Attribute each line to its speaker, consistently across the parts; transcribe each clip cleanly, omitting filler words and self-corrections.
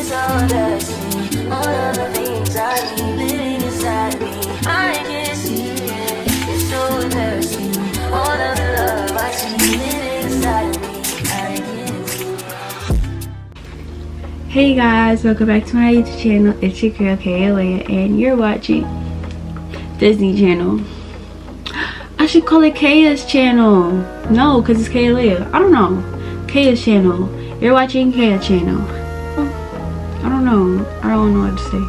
Speaker 1: so dirty. All of the things I need living inside me. I can see it. It's so dirty. All of the love I see living inside me. I can see it.
Speaker 2: Hey guys, welcome back to my YouTube channel. It's your girl Kayla and you're watching Disney Channel. I should call it Kaya's channel. No, because it's Kayla. I don't know. Kaya's channel. You're watching Kaya's channel. I don't know. I don't know what to say.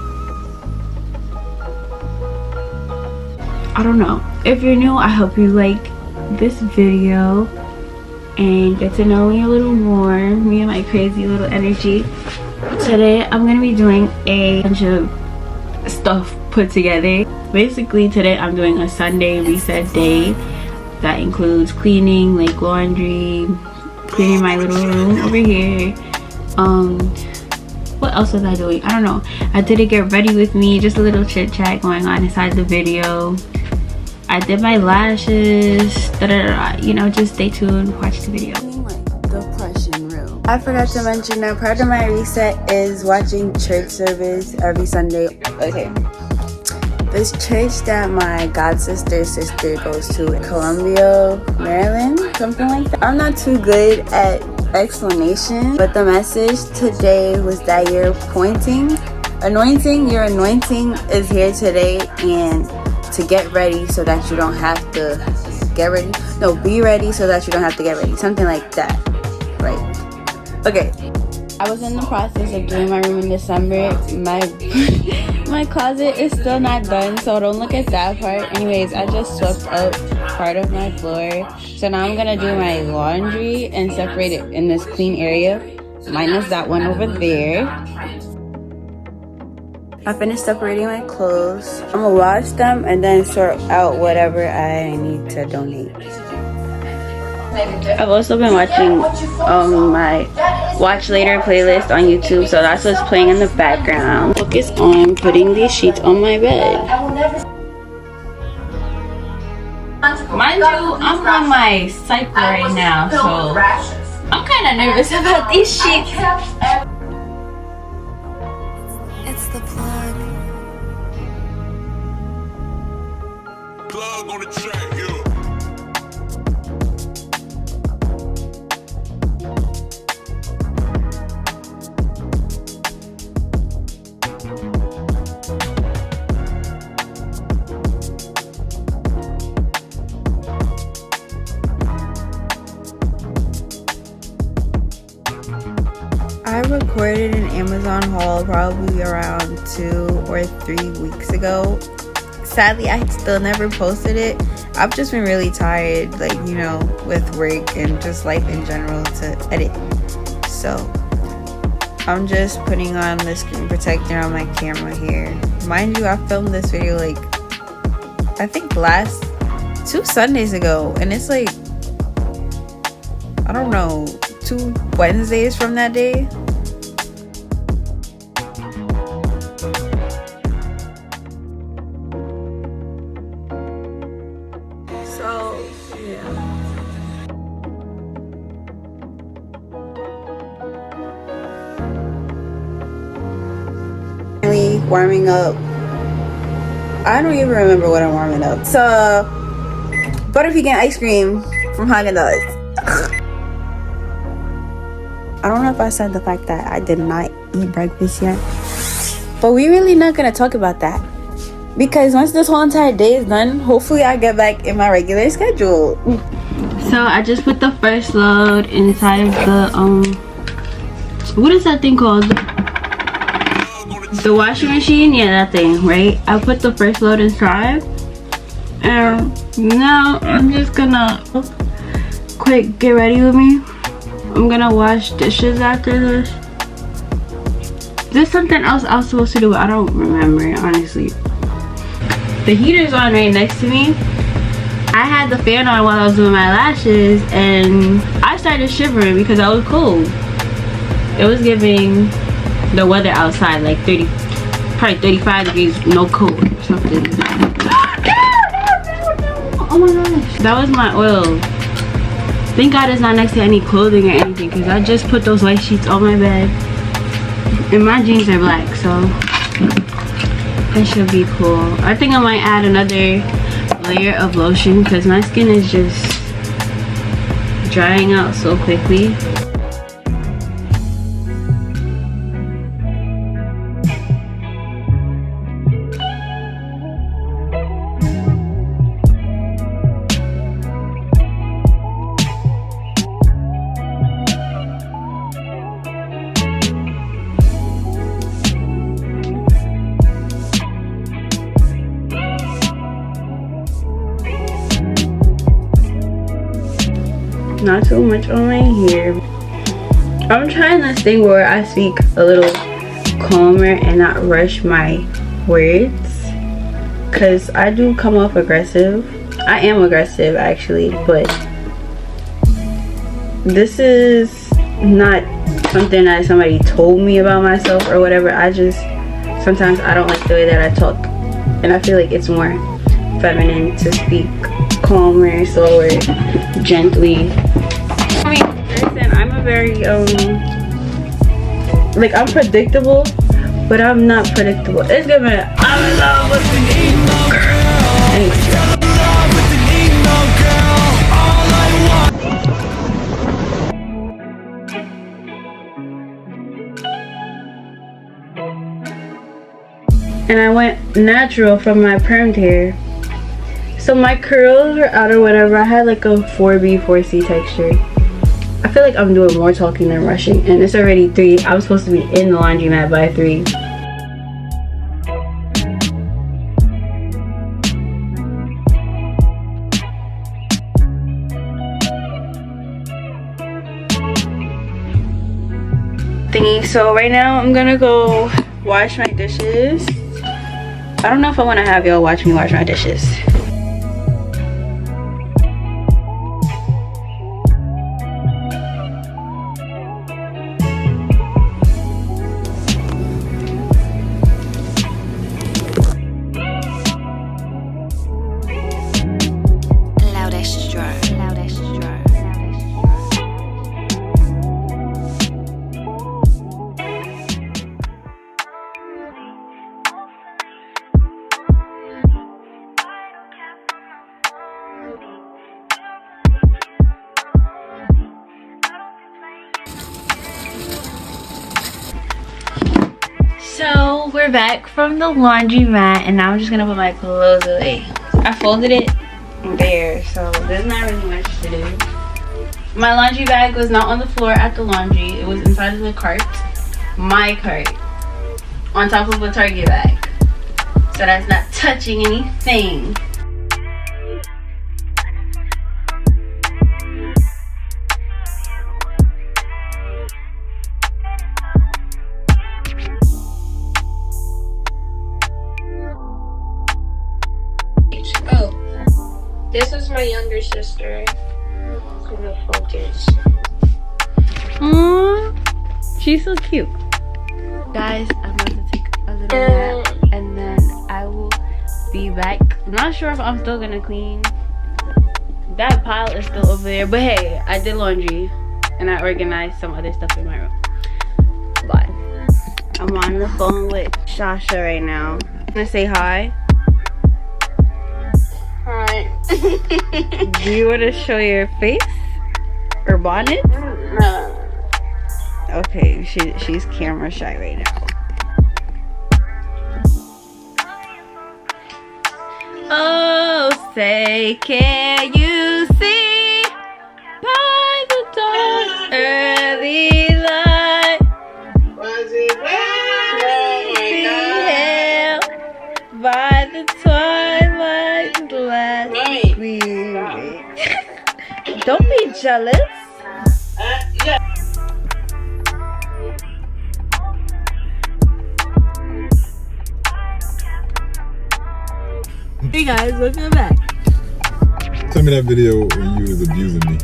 Speaker 2: I don't know. If you're new, I hope you like this video and get to know me a little more. Me and my crazy little energy. Today, I'm going to be doing a bunch of stuff put together. Basically, today I'm doing a Sunday reset day. That includes cleaning, like laundry, cleaning my little room over here. What else was I doing? I don't know. I didn't get ready with me. Just a little chit chat going on inside the video. I did my lashes. You know, just stay tuned. Watch the video. Depression room. I forgot to mention that part of my reset is watching church service every Sunday. Okay. This church that my god sister goes to in Columbia, Maryland, something like that. I'm not too good at explanation, but the message today was that your anointing is here today, and to get ready so that you don't have to get ready. No, be ready so that you don't have to get ready. Something like that, right? Okay. I was in the process of doing my room in December. My closet is still not done, so don't look at that part. Anyways, I just swept up part of my floor. So now I'm gonna do my laundry and separate it in this clean area, minus that one over there. I finished separating my clothes. I'm gonna wash them and then sort out whatever I need to donate. I've also been watching my watch later playlist on YouTube, so that's what's playing in the background. Focus on putting these sheets on my bed. Mind you, I'm on my cycle right now, so I'm kind of nervous about these sheets.
Speaker 1: It's the plug.
Speaker 3: Plug on the track, yo.
Speaker 2: I recorded an Amazon haul probably around 2 or 3 weeks ago. Sadly, I still never posted it. I've just been really tired, like, you know, with work and just life in general to edit. So I'm just putting on the screen protector on my camera here. Mind you, I filmed this video like I think last 2 Sundays ago, and it's like, I don't know, 2 Wednesdays from that day. So yeah, warming up. I don't even remember what I'm warming up. So butter pecan ice cream from Haagen-Dazs. I don't know if I said the fact that I did not eat breakfast yet, but we're really not gonna talk about that, because once this whole entire day is done, hopefully I get back in my regular schedule. So I just put the first load inside of the what is that thing called? The washing machine? Yeah, that thing, right? I put the first load inside, and now I'm just gonna quick get ready with me. I'm gonna wash dishes after this. There's something else I was supposed to do, but I don't remember, honestly. The heater's on right next to me. I had the fan on while I was doing my lashes, and I started shivering because I was cold. It was giving the weather outside like 30, probably 35 degrees, no cold or something. Oh my gosh. That was my oil. Thank God it's not next to any clothing or anything, because I just put those white sheets on my bed. And my jeans are black, so it should be cool. I think I might add another layer of lotion because my skin is just drying out so quickly. Not too much on my hair. I'm trying this thing where I speak a little calmer and not rush my words, because I do come off aggressive. I am aggressive actually, but this is not something that somebody told me about myself or whatever. I just sometimes I don't like the way that I talk, and I feel like it's more feminine to speak calmer, slower, gently. I mean, listen, I'm a very like, I'm predictable, but I'm not predictable. It's giving I'm in love with the emo girl. Anyway. And I went natural from my permed hair. So my curls are out or whatever. I had like a 4B, 4C texture. I feel like I'm doing more talking than rushing, and it's already 3. I was supposed to be in the laundromat by 3. Thingy. So right now I'm gonna go wash my dishes. I don't know if I want to have y'all watch me wash my dishes. So we're back from the laundromat, and now I'm just gonna put my clothes away. I folded it there, so there's not really much to do. My laundry bag was not on the floor at the laundry. It was inside of the cart, my cart, on top of a Target bag, so that's not touching anything.
Speaker 3: Oh, this is my younger sister. Gonna focus.
Speaker 2: Aww, she's so cute. Guys, I'm about to take a little nap, and then I will be back. I'm not sure if I'm still gonna clean. That pile is still over there, but hey, I did laundry and I organized some other stuff in my room. But I'm on the phone with Shasha right now. I'm gonna say hi.
Speaker 3: Hi.
Speaker 2: Do you want to show your face or bonnet?
Speaker 3: No.
Speaker 2: Okay, she's camera shy right now. Oh, say, can you see by the dawn's early light?
Speaker 3: Was it
Speaker 2: By the twilight's last
Speaker 3: Right.
Speaker 2: gleaming. Don't be jealous.
Speaker 3: Yeah.
Speaker 2: Hey guys, welcome back.
Speaker 4: Tell me that video when you was abusing me.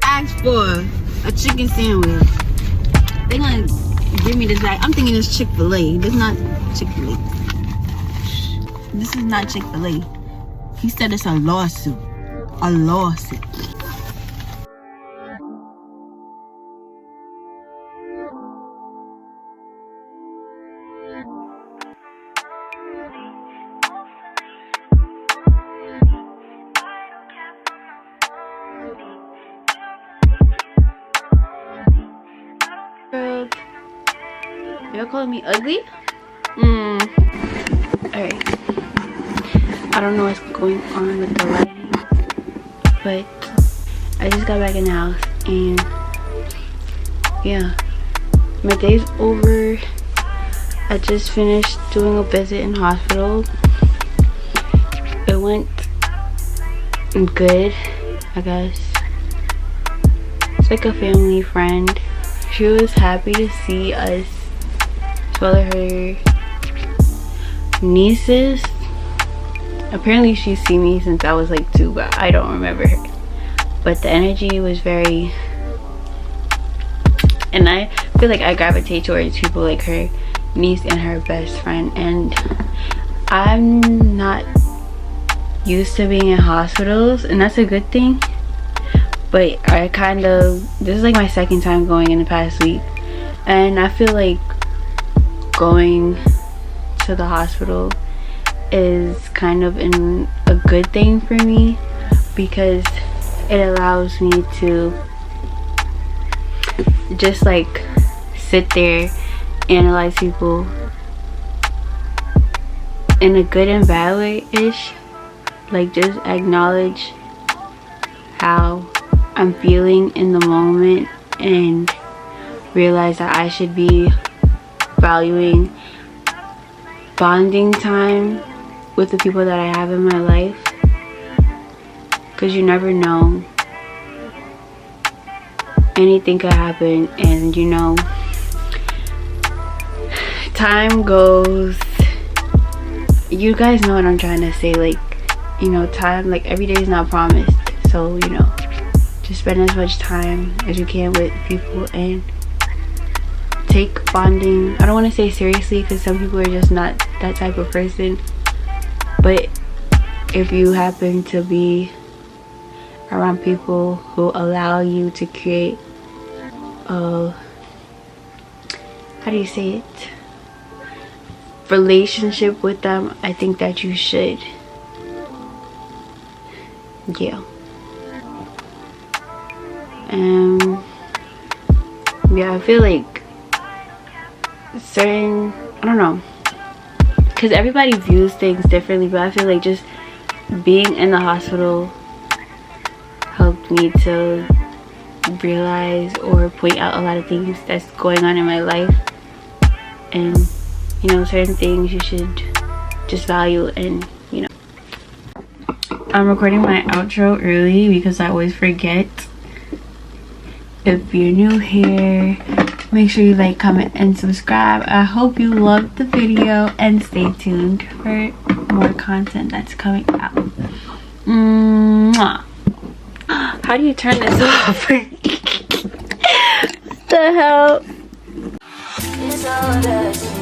Speaker 2: Asked for a chicken sandwich. They gonna give me this bag. I'm thinking it's Chick-fil-A. This is not Chick-fil-A. This is not Chick-fil-A. He said it's a lawsuit. A lawsuit. You're calling me ugly? Alright. I don't know what's going on with the lighting, but I just got back in the house and yeah, my day's over. I just finished doing a visit in hospital. It went good, I guess. It's like a family friend. She was happy to see us, as well as her nieces. Apparently she's seen me since I was like 2, but I don't remember her. But the energy was very, and I feel like I gravitate towards people like her niece and her best friend. And I'm not used to being in hospitals, and that's a good thing. But I kind of, this is like my second time going in the past week, and I feel like going to the hospital is kind of a good thing for me, because it allows me to just like sit there, analyze people in a good and bad way ish, like just acknowledge how I'm feeling in the moment and realize that I should be valuing bonding time with the people that I have in my life, because you never know, anything could happen. And you know, time goes, you guys know what I'm trying to say, like, you know, time, like every day is not promised. So you know, just spend as much time as you can with people and take bonding, I don't want to say seriously, because some people are just not that type of person. But if you happen to be around people who allow you to create a, how do you say it, relationship with them, I think that you should. Yeah. Yeah, I feel like certain, I don't know, because everybody views things differently, but I feel like just being in the hospital helped me to realize or point out a lot of things that's going on in my life. And you know, certain things you should just value. And you know, I'm recording my outro early because I always forget. If you're new here, make sure you like, comment, and subscribe. I hope you loved the video, and stay tuned for more content that's coming out. Mwah. How do you turn this off? What the hell?
Speaker 1: It's all that